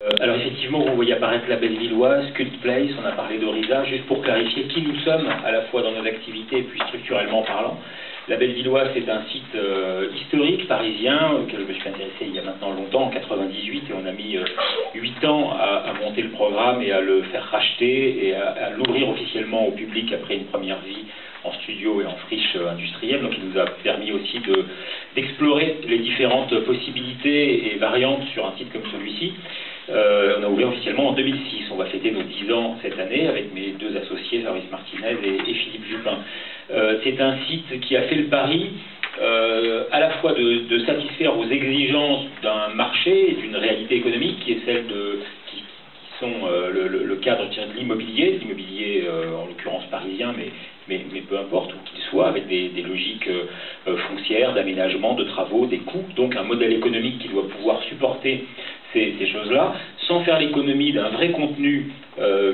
Alors effectivement, vous voyez apparaître la Bellevilloise, Cult Place, on a parlé d'Orisa, juste pour clarifier qui nous sommes, à la fois dans nos activités et puis structurellement parlant. La Bellevilloise, c'est un site historique parisien auquel je me suis intéressé il y a maintenant longtemps, en 98, et on a mis 8 ans à monter le programme et à le faire racheter et à l'ouvrir officiellement au public après une première vie en studio et en friche industrielle. Donc il nous a permis aussi d'explorer les différentes possibilités et variantes sur un site comme celui-ci. On a ouvert officiellement en 2006. On va fêter nos 10 ans cette année avec mes deux associés, Fabrice Martinez et Philippe Jupin. C'est un site qui a fait le pari à la fois de satisfaire aux exigences d'un marché et d'une réalité économique qui est celle qui sont le cadre de l'immobilier, en l'occurrence parisien, mais peu importe où qu'il soit, avec des logiques foncières, d'aménagement, de travaux, des coûts, donc un modèle économique qui doit pouvoir supporter ces choses-là, sans faire l'économie d'un vrai contenu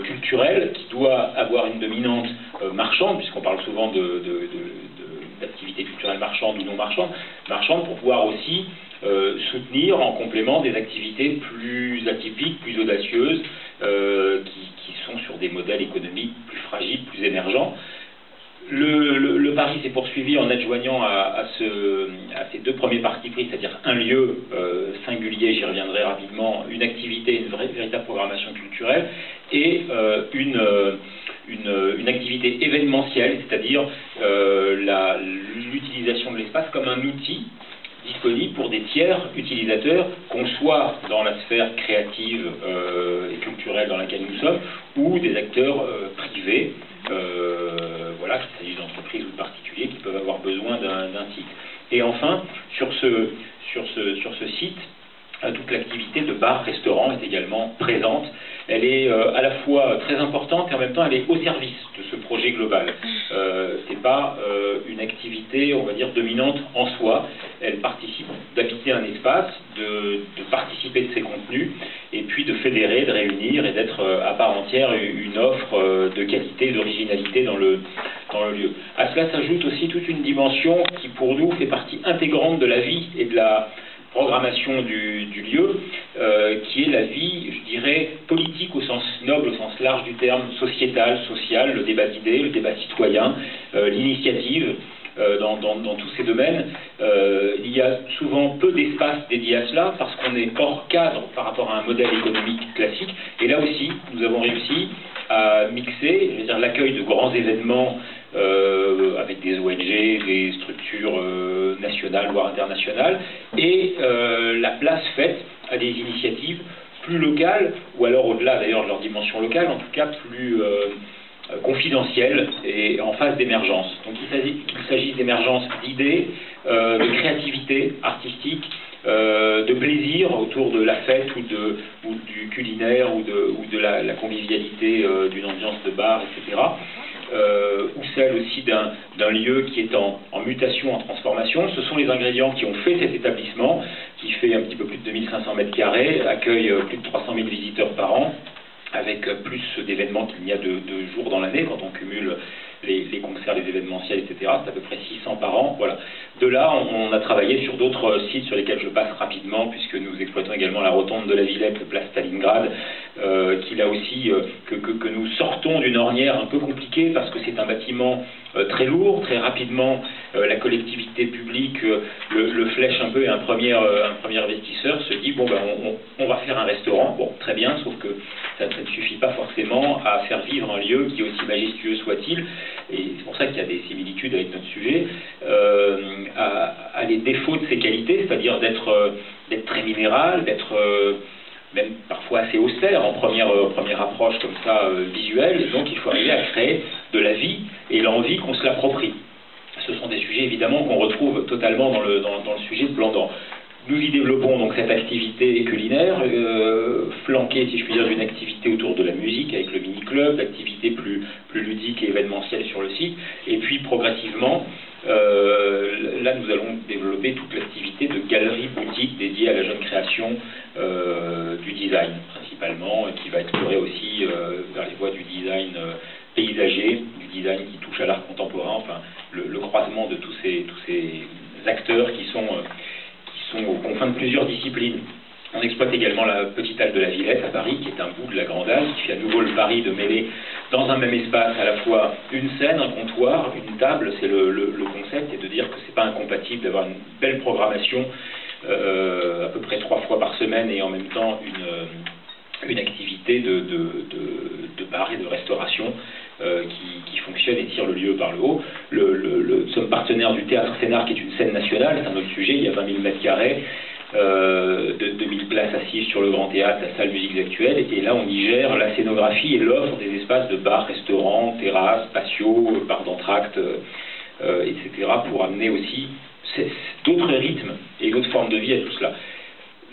culturel qui doit avoir une dominante marchande, puisqu'on parle souvent d'activités culturelles marchandes ou non marchandes, pour pouvoir aussi soutenir en complément des activités plus atypiques, plus audacieuses, qui sont sur des modèles économiques plus fragiles, plus émergents. Le pari s'est poursuivi en adjoignant à ces deux premiers partis pris, c'est-à-dire un lieu singulier, j'y reviendrai rapidement, une activité, une véritable programmation culturelle, et une activité événementielle, c'est-à-dire l'utilisation de l'espace comme un outil disponible pour des tiers utilisateurs, qu'on soit dans la sphère créative et culturelle dans laquelle nous sommes, ou des acteurs privés, voilà, qu'il s'agisse d'entreprises ou de particuliers qui peuvent avoir besoin d'un site. Et enfin, sur ce site, toute l'activité de bar-restaurant est également présente. Elle est à la fois très importante et en même temps elle est au service de ce projet global. C'est pas une activité, on va dire, dominante en soi. Elle participe d'habiter un espace, de participer de ses contenus, et puis de fédérer, de réunir et d'être à part entière une offre de qualité et d'originalité dans le lieu. À cela s'ajoute aussi toute une dimension qui pour nous fait partie intégrante de la vie et de la programmation du lieu, qui est la vie, je dirais, politique au sens noble, au sens large du terme, sociétal, social, le débat d'idées, le débat citoyen, l'initiative, dans tous ces domaines. Il y a souvent peu d'espace dédié à cela, parce qu'on est hors cadre par rapport à un modèle économique classique, et là aussi, nous avons réussi à mixer, je veux dire, l'accueil de grands événements avec des ONG, des structures nationales voire internationales, et la place faite à des initiatives plus locales, ou alors au-delà d'ailleurs de leur dimension locale, en tout cas plus confidentielles et en phase d'émergence. Donc il s'agit d'émergence d'idées, de créativité artistique, de plaisir autour de la fête ou du culinaire ou de la convivialité d'une ambiance de bar, etc. Ou celle aussi d'un lieu qui est en mutation, en transformation. Ce sont les ingrédients qui ont fait cet établissement, qui fait un petit peu plus de 2500 mètres carrés, accueille plus de 300 000 visiteurs par an, avec plus d'événements qu'il n'y a de jours dans l'année, quand on cumule les concerts, les événementiels, etc. C'est à peu près 600 par an. Voilà. De là, on a travaillé sur d'autres sites sur lesquels je passe rapidement, puisque nous exploitons également la rotonde de la Villette, place Stalingrad, qui là aussi, que nous sortons d'une ornière un peu compliquée, parce que c'est un bâtiment très lourd. Très rapidement, la collectivité publique le flèche un peu, et un premier investisseur se dit, bon, ben, on va faire un restaurant. Bon, très bien, sauf que ça ne suffit pas forcément à faire vivre un lieu qui, aussi majestueux soit-il, et c'est pour ça qu'il y a des similitudes avec notre sujet, à les défauts de ses qualités, c'est-à-dire d'être très minéral, d'être même parfois assez austère en première approche comme ça visuelle, et donc il faut arriver à créer de la vie et l'envie qu'on se l'approprie. Ce sont des sujets évidemment qu'on retrouve totalement dans le sujet de Blandan. Nous y développons donc cette activité culinaire, flanquée, si je puis dire, d'une activité autour de la musique avec le mini-club, d'activités plus ludiques et événementielles sur le site, et puis progressivement, là nous allons développer toute l'activité de galerie boutique dédiée à la jeune création du design principalement, et qui va explorer aussi vers les voies du design paysager, du design qui touche à l'art contemporain, enfin le croisement de tous ces acteurs qui sont aux confins de plusieurs disciplines. On exploite également la petite halle de la Villette à Paris, qui est un bout de la Grande Halle, qui fait à nouveau le pari de mêler dans un même espace à la fois une scène, un comptoir, une table. C'est le concept, et de dire que c'est pas incompatible d'avoir une belle programmation à peu près 3 fois par semaine, et en même temps une activité de bar et de restauration qui fonctionne et tire le lieu par le haut. Nous sommes partenaires du Théâtre Sénart, qui est une scène nationale, c'est un autre sujet. Il y a 20 000 mètres carrés, de 2000 places assises sur le Grand Théâtre, la salle musiques actuelles, et là on y gère la scénographie et l'offre des espaces de bars, restaurants, terrasses, patios, bars d'entracte, etc., pour amener aussi d'autres rythmes et d'autres formes de vie à tout cela.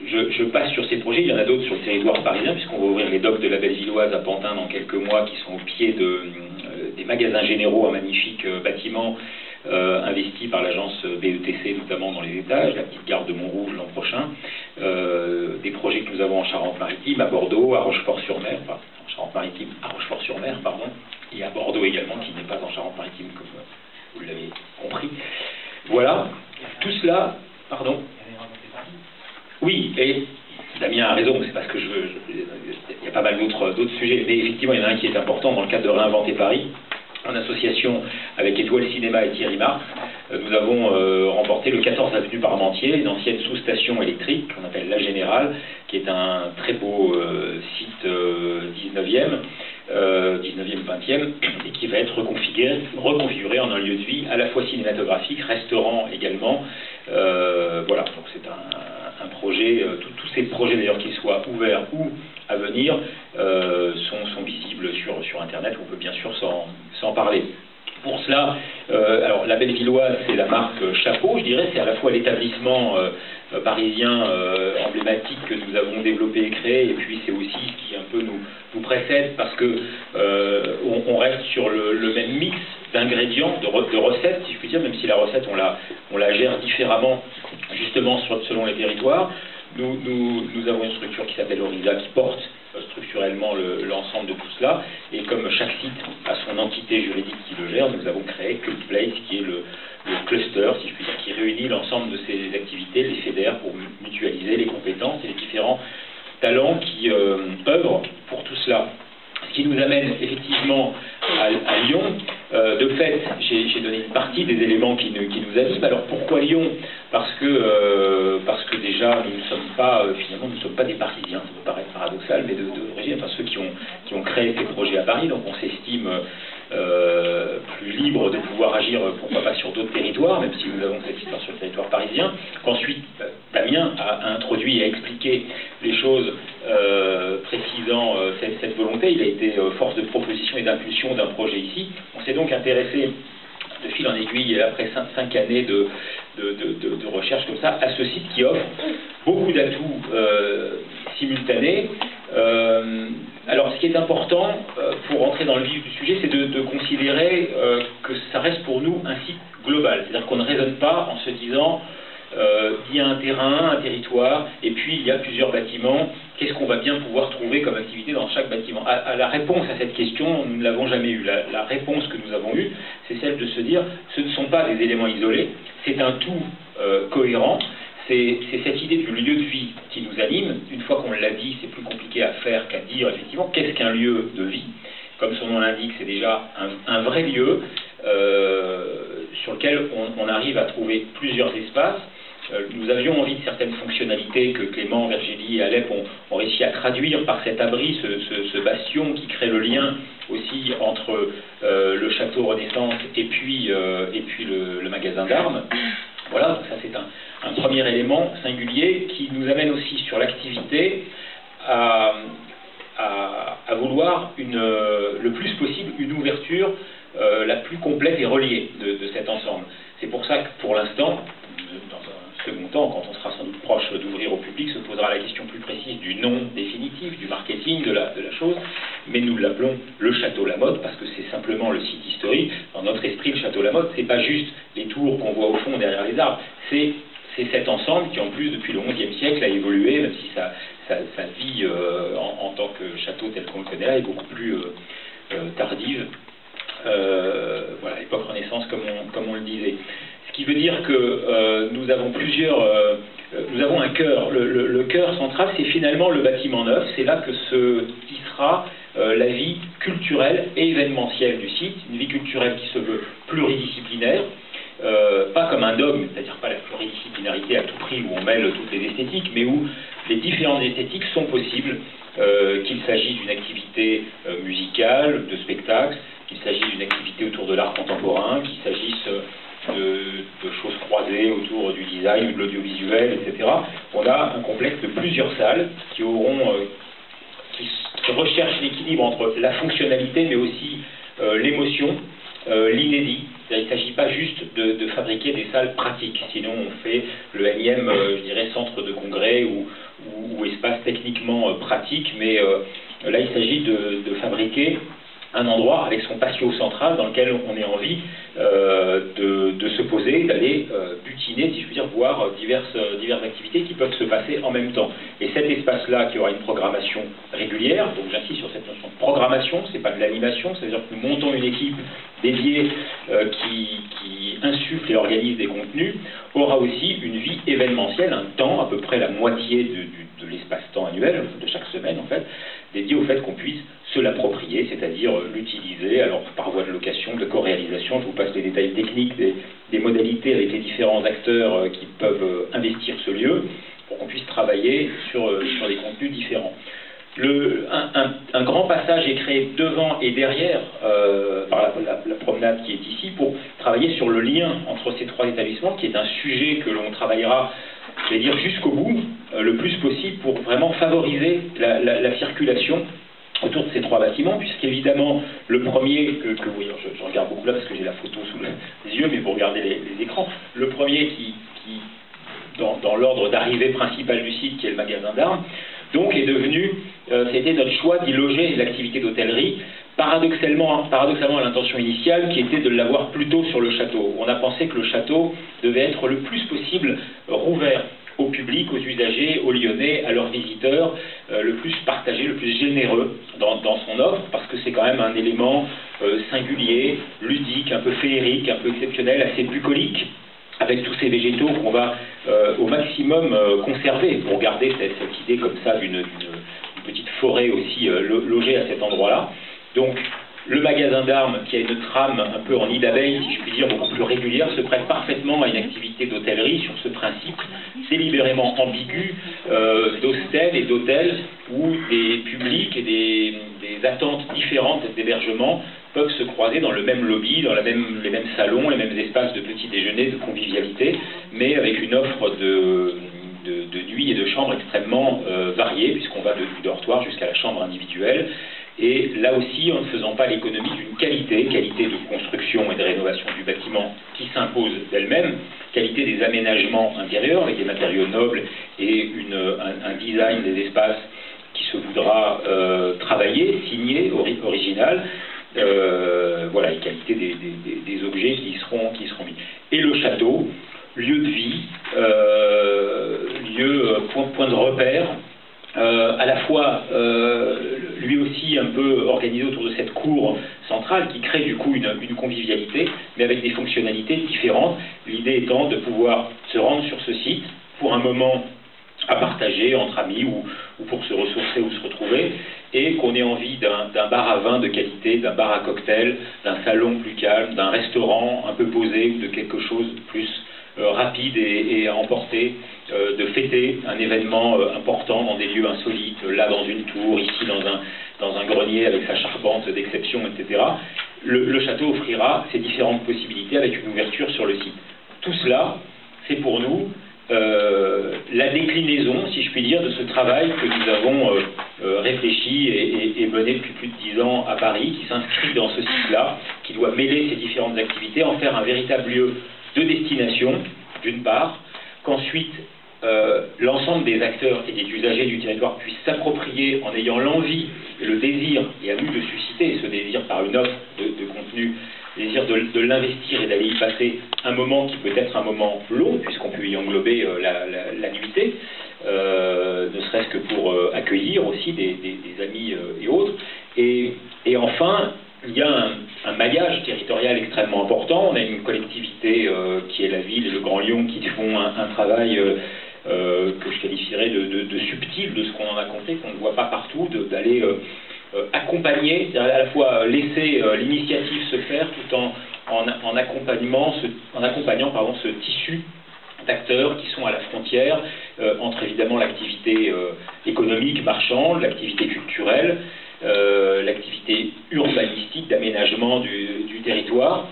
Je passe sur ces projets, il y en a d'autres sur le territoire parisien, puisqu'on va ouvrir les docks de la Bellevilloise à Pantin dans quelques mois, qui sont au pied des magasins généraux, un magnifique bâtiment investi par l'agence BETC, notamment dans les étages, la petite gare de Montrouge l'an prochain, des projets que nous avons en Charente-Maritime, à Bordeaux, à Rochefort-sur-Mer, enfin en Charente-Maritime, à Rochefort-sur-Mer, pardon, et à Bordeaux également, qui n'est pas en Charente-Maritime, comme vous l'avez compris. Voilà, tout cela, pardon. Oui, et Damien a raison, c'est parce que il y a pas mal d'autres sujets, mais effectivement, il y en a un qui est important dans le cadre de Réinventer Paris, en association avec Étoile Cinéma et Thierry Marx. Nous avons remporté le 14 avenue Parmentier, une ancienne sous-station électrique qu'on appelle La Générale, qui est un très beau site 19e, 20e, et qui va être reconfiguré en un lieu de vie à la fois cinématographique, restaurant également. Voilà, donc c'est un projet, tous ces projets d'ailleurs, qu'ils soient ouverts ou à venir, sont visibles sur Internet, on peut bien sûr s'en parler. Pour cela, alors la Bellevilloise, c'est la marque Chapeau, je dirais, c'est à la fois l'établissement parisien emblématique que nous avons développé et créé, et puis c'est aussi ce qui un peu nous précède, parce que on reste sur le même mix d'ingrédients, de recettes, si je puis dire, même si la recette on la gère différemment, justement selon les territoires. Nous avons une structure qui s'appelle Orisa, qui porte structurellement l'ensemble de tout cela, et comme chaque site a son entité juridique qui le gère, nous avons créé Cult Place, qui est le cluster, si je puis dire, qui réunit l'ensemble de ces activités, les fédère pour mutualiser les compétences et les différents talents qui œuvrent pour tout cela. Ce qui nous amène effectivement à Lyon. De fait, j'ai donné une partie des éléments qui nous animent. Alors pourquoi Lyon? Parce que déjà, nous ne sommes pas, finalement, nous ne sommes pas des Parisiens, ça peut paraître paradoxal, mais d'origine, enfin ceux qui ont créé ces projets à Paris, donc on s'estime plus libre de pouvoir agir, pourquoi pas sur d'autres territoires, même si nous avons cette histoire sur le territoire parisien. Qu'ensuite, Damien a introduit et a expliqué les choses, précisant cette volonté. Il a été force de proposition et d'impulsion d'un projet ici. On s'est donc intéressé de fil en aiguille, et après 5 années de recherche comme ça, à ce site qui offre beaucoup d'atouts simultanés. Alors, ce qui est important, pour entrer dans le vif du sujet, c'est de considérer que ça reste pour nous un site global. C'est-à-dire qu'on ne raisonne pas en se disant il y a un terrain, un territoire, et puis il y a plusieurs bâtiments. Qu'est-ce qu'on va bien pouvoir trouver comme activité dans chaque bâtiment? La réponse à cette question, nous ne l'avons jamais eue. La réponse que nous avons eue, c'est celle de se dire ce ne sont pas des éléments isolés, c'est un tout cohérent. C'est cette idée du lieu de vie qui nous anime. Une fois qu'on l'a dit, c'est plus compliqué à faire qu'à dire, effectivement, qu'est-ce qu'un lieu de vie? Comme son nom l'indique, c'est déjà un vrai lieu sur lequel on arrive à trouver plusieurs espaces. Nous avions envie de certaines fonctionnalités que Clément, Vergély et Alep ont réussi à traduire par cet abri, ce bastion qui crée le lien aussi entre le château Renaissance et puis le magasin d'armes. Voilà, donc ça c'est un premier élément singulier qui nous amène aussi sur l'activité à vouloir le plus possible une ouverture la plus complète et reliée de cet ensemble. C'est pour ça que pour l'instant, dans un second temps, quand on sera sans doute proche d'ouvrir au public, se posera la question plus précise du nom définitif, du marketing de la chose, mais nous l'appelons le Château Lamotte parce que c'est simplement le site historique. Dans notre esprit, le Château Lamotte, c'est pas juste les tours qu'on voit au fond derrière les arbres, c'est cet ensemble qui, en plus, depuis le XIe siècle, a évolué, même si sa vie en tant que château tel qu'on le connaît là est beaucoup plus tardive. Voilà, l'époque Renaissance, comme on le disait. Ce qui veut dire que nous avons plusieurs nous avons un cœur. Le cœur central, c'est finalement le bâtiment neuf. C'est là que se tissera la vie culturelle et événementielle du site. Une vie culturelle qui se veut pluridisciplinaire, pas comme un dogme, c'est-à-dire pas la pluridisciplinarité à tout prix où on mêle toutes les esthétiques, mais où les différentes esthétiques sont possibles, qu'il s'agisse d'une activité musicale, de spectacle, qu'il s'agisse d'une activité autour de l'art contemporain, qu'il s'agisse de choses croisées autour du design ou de l'audiovisuel, etc. On a un complexe de plusieurs salles qui recherchent l'équilibre entre la fonctionnalité mais aussi l'émotion, l'inédit. Il ne s'agit pas juste de fabriquer des salles pratiques, sinon on fait le énième, je dirais, centre de congrès ou espace techniquement pratique, mais là il s'agit de fabriquer un endroit avec son patio central dans lequel on ait envie de se poser, d'aller butiner, si je puis dire, voir diverses activités qui peuvent se passer en même temps. Et cet espace-là, qui aura une programmation régulière, donc j'insiste sur cette notion de programmation, c'est pas de l'animation, c'est-à-dire que nous montons une équipe dédiée qui insuffle et organise des contenus, aura aussi une vie événementielle, un temps, à peu près la moitié de l'espace-temps annuel, de chaque semaine en fait, dédié au fait qu'on puisse se l'approprier, c'est-à-dire l'utiliser, alors par voie de location, de co-réalisation. Je vous passe les détails techniques des modalités avec les différents acteurs qui peuvent investir ce lieu pour qu'on puisse travailler sur des contenus différents. Un grand passage est créé devant et derrière par la promenade qui est ici pour travailler sur le lien entre ces trois établissements, qui est un sujet que l'on travaillera, je vais dire, jusqu'au bout, le plus possible, pour vraiment favoriser la circulation autour de ces trois bâtiments, puisqu'évidemment, le premier, que vous voyez, je regarde beaucoup là parce que j'ai la photo sous les yeux, mais vous regardez les écrans, le premier qui dans l'ordre d'arrivée principale du site, qui est le magasin d'armes, donc est devenu, c'était notre choix d'y loger l'activité d'hôtellerie, paradoxalement à l'intention initiale qui était de l'avoir plutôt sur le château. On a pensé que le château devait être le plus possible rouvert au public, aux usagers, aux Lyonnais, à leurs visiteurs, le plus partagé, le plus généreux dans son offre, parce que c'est quand même un élément singulier, ludique, un peu féerique, un peu exceptionnel, assez bucolique, avec tous ces végétaux qu'on va au maximum conserver, pour garder cette idée comme ça d'une petite forêt aussi logée à cet endroit-là. Donc, le magasin d'armes, qui a une trame un peu en nid d'abeille, si je puis dire, beaucoup plus régulière, se prête parfaitement à une activité d'hôtellerie sur ce principe délibérément ambigu d'hostels et d'hôtels où des publics et des attentes différentes d'hébergement peuvent se croiser dans le même lobby, dans les mêmes salons, les mêmes espaces de petit déjeuner, de convivialité, mais avec une offre de nuit et de chambre extrêmement variée, puisqu'on va du dortoir jusqu'à la chambre individuelle. Et là aussi, en ne faisant pas l'économie d'une qualité de construction et de rénovation du bâtiment qui s'impose d'elle-même, qualité des aménagements intérieurs avec des matériaux nobles et un design des espaces qui se voudra travailler, signé, original, voilà, et qualité des objets qui seront mis. Et le château, lieu de vie, point de repère, à la fois lui aussi un peu organisé autour de cette cour centrale qui crée du coup une convivialité, mais avec des fonctionnalités différentes. L'idée étant de pouvoir se rendre sur ce site pour un moment à partager entre amis ou pour se ressourcer ou se retrouver, et qu'on ait envie d'un bar à vin de qualité, d'un bar à cocktail, d'un salon plus calme, d'un restaurant un peu posé, ou de quelque chose de plus rapide et à emporter, de fêter un événement important dans des lieux insolites, là dans une tour, ici dans un grenier avec sa charpente d'exception, etc. Le château offrira ces différentes possibilités avec une ouverture sur le site. Tout cela, c'est pour nous la déclinaison, si je puis dire, de ce travail que nous avons réfléchi et mené depuis plus de 10 ans à Paris, qui s'inscrit dans ce site-là, qui doit mêler ces différentes activités, en faire un véritable lieu de destination, d'une part, qu'ensuite l'ensemble des acteurs et des usagers du territoire puissent s'approprier en ayant l'envie et le désir, et à nous de susciter ce désir par une offre de contenu, le désir de l'investir et d'aller y passer un moment qui peut être un moment long, puisqu'on peut y englober la nuitée, ne serait-ce que pour accueillir aussi des amis et autres. Et enfin, il y a un maillage territorial extrêmement important. On a une collectivité qui est la ville et le Grand Lyon qui font un travail aller accompagner, à la fois laisser l'initiative se faire tout en accompagnant ce tissu d'acteurs qui sont à la frontière entre évidemment l'activité économique, marchande, l'activité culturelle, l'activité urbanistique, d'aménagement du territoire.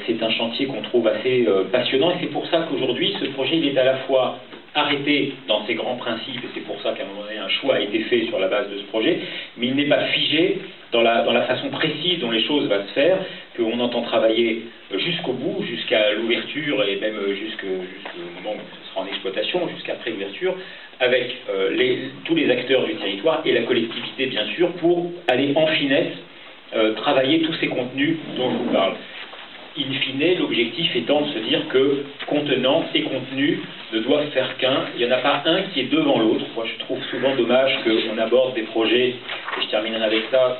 C'est un chantier qu'on trouve assez passionnant et c'est pour ça qu'aujourd'hui ce projet il est à la fois arrêté dans ses grands principes, et c'est pour ça qu'à un moment donné un choix a été fait sur la base de ce projet, mais il n'est pas figé dans la façon précise dont les choses vont se faire, qu'on entend travailler jusqu'au bout, jusqu'à l'ouverture et même jusqu'au moment où ce sera en exploitation, jusqu'après l'ouverture, avec tous les acteurs du territoire et la collectivité bien sûr, pour aller en finesse travailler tous ces contenus dont je vous parle. In fine, l'objectif étant de se dire que contenant et contenu ne doivent faire qu'un. Il n'y en a pas un qui est devant l'autre. Moi, je trouve souvent dommage qu'on aborde des projets, et je terminerai avec ça,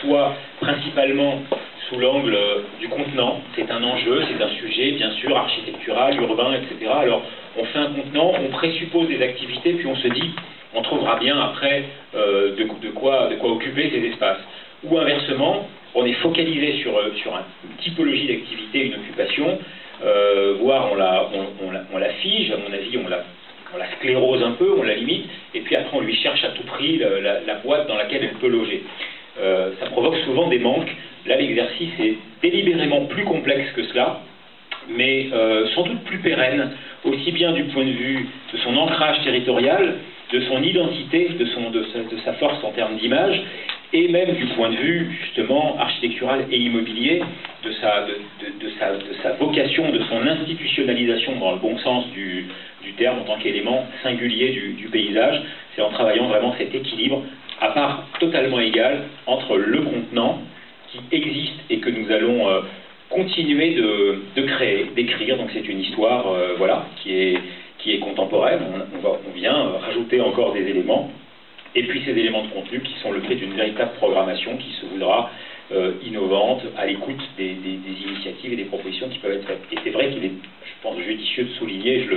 soit principalement sous l'angle du contenant. C'est un enjeu, c'est un sujet, bien sûr, architectural, urbain, etc. Alors, on fait un contenant, on présuppose des activités, puis on se dit, on trouvera bien après de quoi occuper ces espaces. Ou inversement, on est focalisé sur une typologie d'activité, une occupation, voire on la fige, à mon avis, on la sclérose un peu, on la limite, et puis après on lui cherche à tout prix la boîte dans laquelle elle peut loger. Ça provoque souvent des manques. Là, l'exercice est délibérément plus complexe que cela, mais sans doute plus pérenne, aussi bien du point de vue de son ancrage territorial, de son identité, de sa force en termes d'image, et même du point de vue justement architectural et immobilier, de sa vocation, de son institutionnalisation dans le bon sens du terme en tant qu'élément singulier du paysage. C'est en travaillant vraiment cet équilibre à part totalement égale entre le contenant qui existe et que nous allons continuer de créer, d'écrire. Donc c'est une histoire voilà, qui est contemporaine. On vient rajouter encore des éléments. Et puis ces éléments de contenu qui sont le fait d'une véritable programmation qui se voudra innovante, à l'écoute des initiatives et des propositions qui peuvent être faites. Et c'est vrai qu'il est, je pense, judicieux de souligner,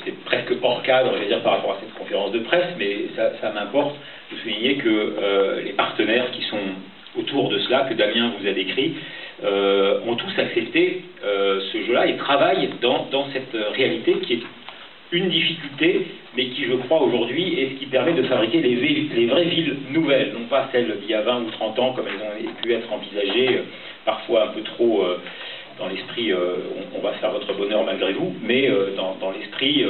c'est presque hors cadre, je vais dire, par rapport à cette conférence de presse, mais ça m'importe de souligner que les partenaires qui sont autour de cela, que Damien vous a décrit, ont tous accepté ce jeu-là et travaillent dans cette réalité qui est une difficulté, mais qui, je crois, aujourd'hui, est ce qui permet de fabriquer les vraies villes nouvelles, non pas celles d'il y a 20 ou 30 ans, comme elles ont pu être envisagées, parfois un peu trop dans l'esprit on va faire votre bonheur malgré vous, mais dans l'esprit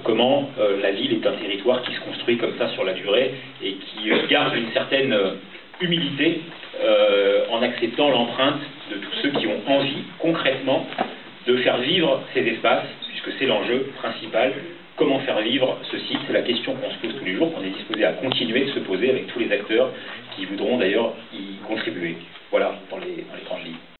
comment la ville est un territoire qui se construit comme ça sur la durée et qui garde une certaine humilité en acceptant l'empreinte de tous ceux qui ont envie, concrètement, de faire vivre ces espaces, puisque c'est l'enjeu principal. Comment faire vivre ce site? C'est la question qu'on se pose tous les jours, qu'on est disposé à continuer de se poser avec tous les acteurs qui voudront d'ailleurs y contribuer. Voilà, dans les grandes lignes.